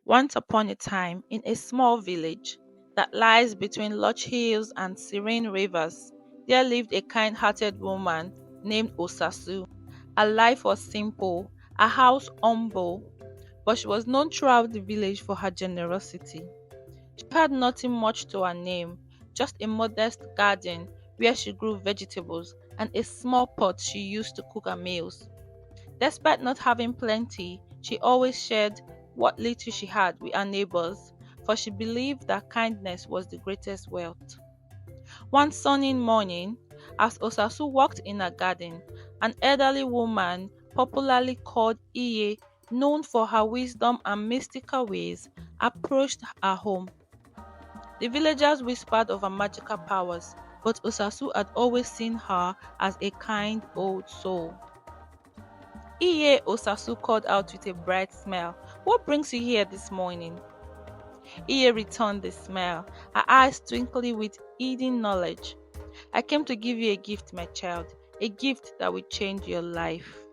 Once upon a time, in a small village that lies between lush hills and serene rivers, there lived a kind hearted woman named Osasu. Her life was simple, her house humble, but she was known throughout the village for her generosity. She had nothing much to her name, just a modest garden where she grew vegetables and a small pot she used to cook her meals. Despite not having plenty, she always shared what little she had with her neighbors, for she believed that kindness was the greatest wealth. One sunny morning, as Osasu walked in her garden, an elderly woman, popularly called Iye, known for her wisdom and mystical ways, approached her home. The villagers whispered of her magical powers, but Osasu had always seen her as a kind old soul. Iye, Osasu called out with a bright smile. What brings you here this morning? Iye returned the smile, her eyes twinkling with hidden knowledge. I came to give you a gift, my child, a gift that will change your life.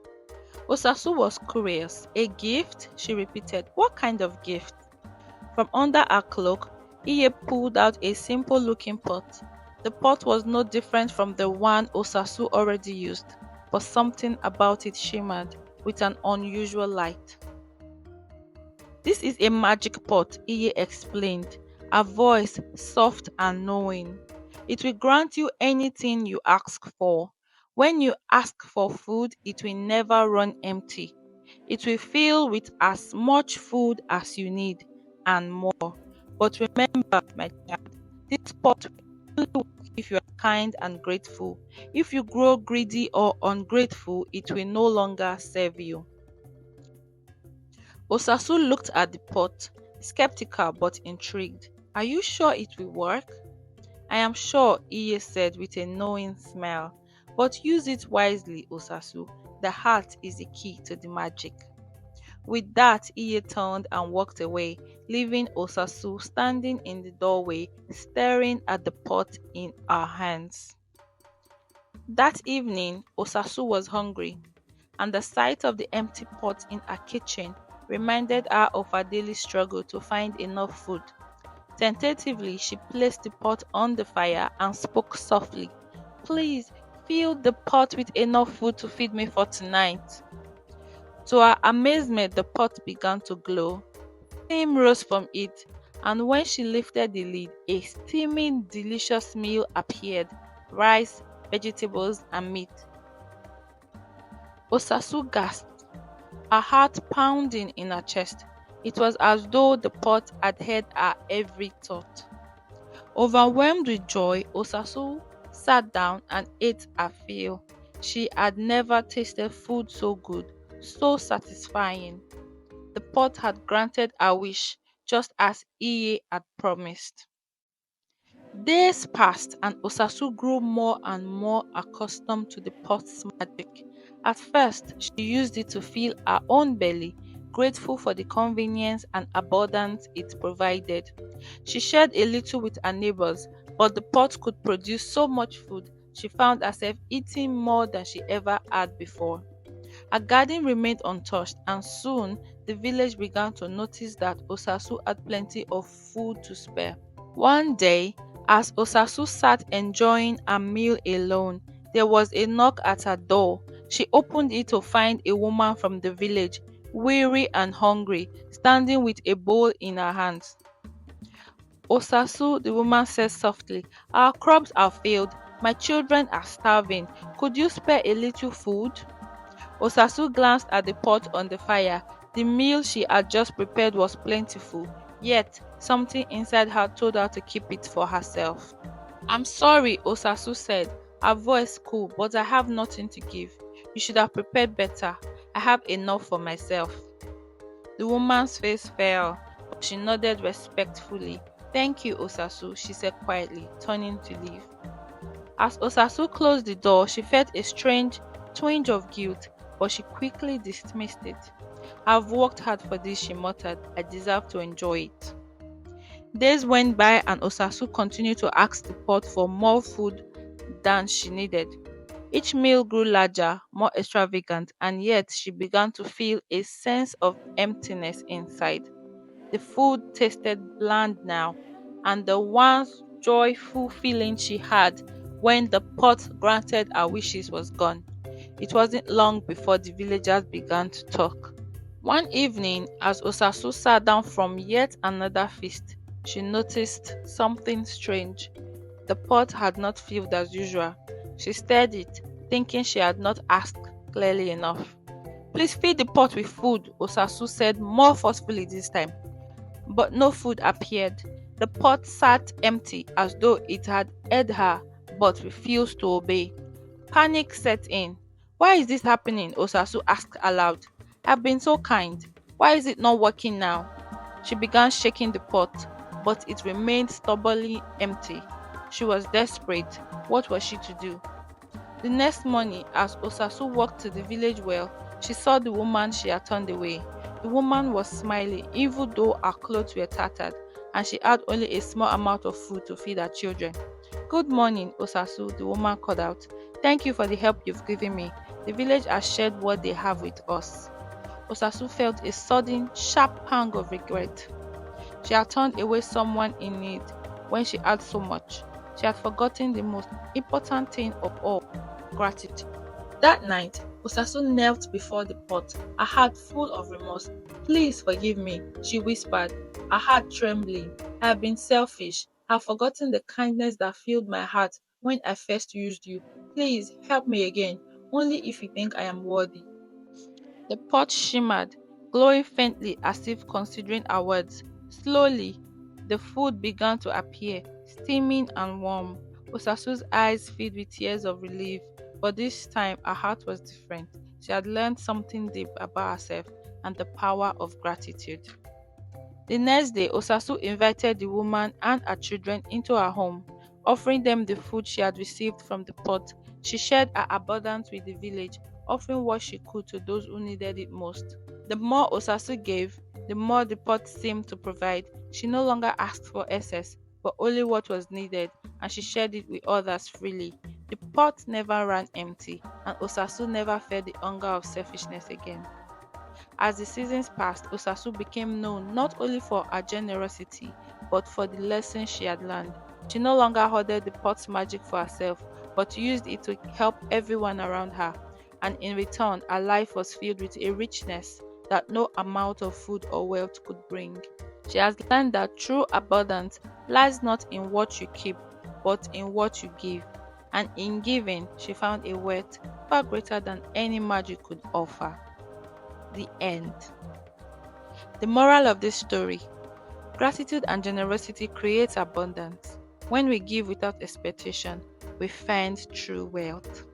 Osasu was curious. A gift? She repeated. What kind of gift? From under her cloak, Iye pulled out a simple looking pot. The pot was no different from the one Osasu already used, but something about it shimmered with an unusual light. This is a magic pot, Iye explained, her voice soft and knowing. It will grant you anything you ask for. When you ask for food, it will never run empty. It will fill with as much food as you need and more. But remember, my child, this pot will only work if you are kind and grateful. If you grow greedy or ungrateful, it will no longer serve you. Osasu looked at the pot, skeptical but intrigued. Are you sure it will work? I am sure, Iye said with a knowing smile. But use it wisely, Osasu. The heart is the key to the magic. With that, Iye turned and walked away, leaving Osasu standing in the doorway, staring at the pot in her hands. That evening, Osasu was hungry, and the sight of the empty pot in her kitchen reminded her of her daily struggle to find enough food. Tentatively, she placed the pot on the fire and spoke softly. Please, fill the pot with enough food to feed me for tonight. To her amazement, the pot began to glow. Steam rose from it, and when she lifted the lid, a steaming, delicious meal appeared: rice, vegetables, and meat. Osasu gasped, her heart pounding in her chest. It was as though the pot had heard her every thought. Overwhelmed with joy, Osasu sat down and ate her fill. She had never tasted food so good, so satisfying. The pot had granted her wish, just as Iye had promised. Days passed, and Osasu grew more and more accustomed to the pot's magic. At first, she used it to fill her own belly, grateful for the convenience and abundance it provided. She shared a little with her neighbors, but the pot could produce so much food she found herself eating more than she ever had before. Her garden remained untouched, and soon the village began to notice that Osasu had plenty of food to spare. One day, as Osasu sat enjoying a meal alone, there was a knock at her door. She opened it to find a woman from the village, weary and hungry, standing with a bowl in her hands. Osasu, the woman said softly, our crops have failed. My children are starving. Could you spare a little food? Osasu glanced at the pot on the fire. The meal she had just prepared was plentiful, yet something inside her told her to keep it for herself. I'm sorry, Osasu said, her voice cool, but I have nothing to give. You should have prepared better. I have enough for myself. The woman's face fell, but she nodded respectfully. Thank you, Osasu, she said quietly, turning to leave. As Osasu closed the door, she felt a strange twinge of guilt, but she quickly dismissed it. I've worked hard for this, she muttered. I deserve to enjoy it. Days went by and Osasu continued to ask the pot for more food than she needed. Each meal grew larger, more extravagant, and yet she began to feel a sense of emptiness inside. The food tasted bland now, and the once joyful feeling she had when the pot granted her wishes was gone. It wasn't long before the villagers began to talk. One evening, as Osasu sat down from yet another feast, she noticed something strange. The pot had not filled as usual. She stirred it, thinking she had not asked clearly enough. Please fill the pot with food, Osasu said more forcefully this time. But no food appeared. The pot sat empty as though it had heard her but refused to obey. Panic set in. Why is this happening? Osasu asked aloud. I've been so kind. Why is it not working now? She began shaking the pot, but it remained stubbornly empty. She was desperate. What was she to do? The next morning, as Osasu walked to the village well, she saw the woman she had turned away. The woman was smiling, even though her clothes were tattered, and she had only a small amount of food to feed her children. Good morning, Osasu, the woman called out. Thank you for the help you've given me. The village has shared what they have with us. Osasu felt a sudden, sharp pang of regret. She had turned away someone in need when she had so much. She had forgotten the most important thing of all, gratitude. That night, Osasu knelt before the pot, her heart full of remorse. Please forgive me, she whispered, her heart trembling. I have been selfish. I have forgotten the kindness that filled my heart when I first used you. Please help me again, only if you think I am worthy. The pot shimmered, glowing faintly as if considering our words. Slowly, the food began to appear, steaming and warm. Osasu's eyes filled with tears of relief, but this time her heart was different. She had learned something deep about herself and the power of gratitude. The next day, Osasu invited the woman and her children into her home, offering them the food she had received from the pot. She shared her abundance with the village, offering what she could to those who needed it most. The more Osasu gave, the more the pot seemed to provide. She no longer asked for excess, but only what was needed, and she shared it with others freely. The pot never ran empty, and Osasu never felt the hunger of selfishness again. As the seasons passed, Osasu became known not only for her generosity, but for the lessons she had learned. She no longer hoarded the pot's magic for herself, but used it to help everyone around her. And in return, her life was filled with a richness that no amount of food or wealth could bring. She has learned that true abundance lies not in what you keep, but in what you give. And in giving, she found a wealth far greater than any magic could offer. The end. The moral of this story: gratitude and generosity create abundance. When we give without expectation, we find true wealth.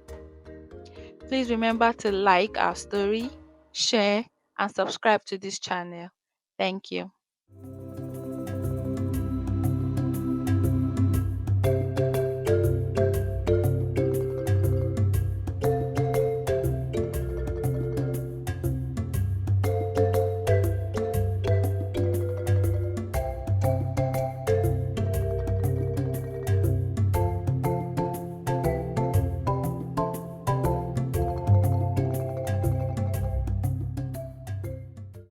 Please remember to like our story, share, and subscribe to this channel. Thank you.